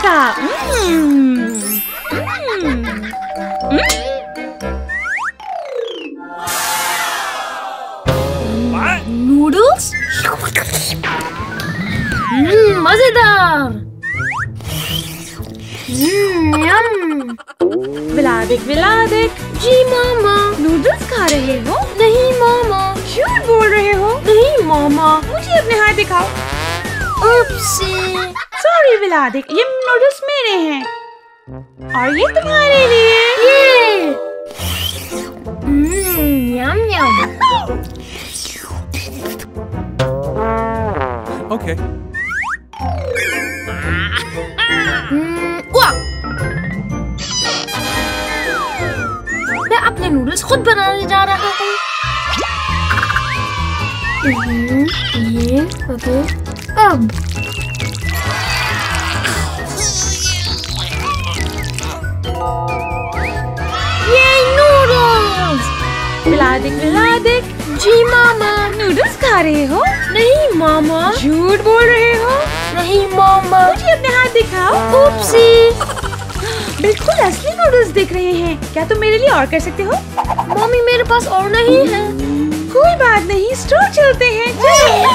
देखा। नूडल्स मजेदार। विलादिक जी मामा। नूडल्स खा रहे हो? नहीं मामा। झूठ बोल रहे हो? नहीं मामा। मुझे अपने हाथ दिखाओ। उपसी। सॉरी विलादिक, ये नूडल्स मेरे हैं और ये तुम्हारे लिए। ये यम यम। Okay. मैं अपने नूडल्स खुद बनाने जा रहा हूँ। ये ओके। अब ये नूडल्स। विलादिक जी मामा। नूडल्स खा रहे हो? नहीं मामा। झूठ बोल रहे हो? नहीं मामा। मुझे अपने हाथ दिखाओ। उपसी। बिल्कुल असली नूडल्स दिख रहे हैं। क्या तुम मेरे लिए और कर सकते हो? मम्मी मेरे पास और नहीं है। कोई बात नहीं, स्टोर चलते हैं। चलो।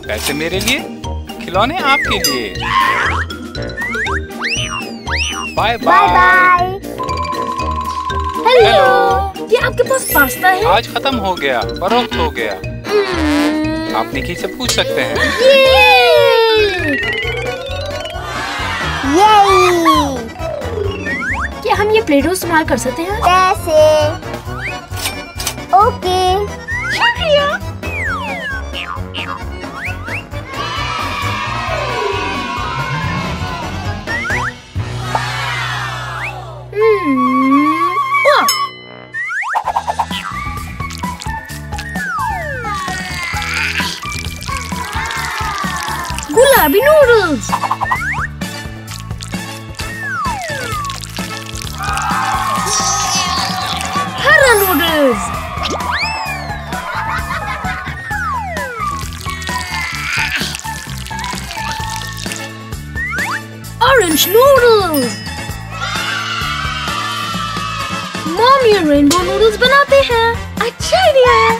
पैसे मेरे लिए, खिलौने आपके लिए। Bye bye. हेलो। ये आपके पास पास्ता है? आज खत्म हो गया, फरोख्त हो गया। आप निकी से पूछ सकते हैं। क्या हम ये प्लेटो इस्तेमाल कर सकते हैं? कैसे? ओके। शुक्रिया। गुलाबी नूडल्स। हरा नूडल्स। Orange noodles. मॉम ये रेनबो नूडल्स बनाते हैं। अच्छा आइडिया है।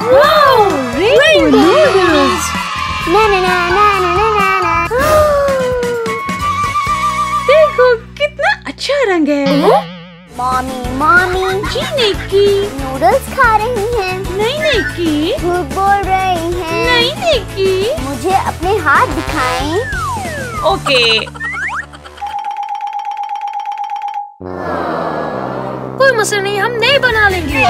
Wow, rainbow noodles. ना ना ना ना ना ना ना। देखो कितना अच्छा रंग है। मॉमी जी निकी। नूडल्स खा रही हैं। नहीं निकी। झूठ बोल रही हैं। नहीं निकी। मुझे अपने हाथ दिखाएं। ओके। कोई मसला नहीं, हम नहीं बना लेंगे।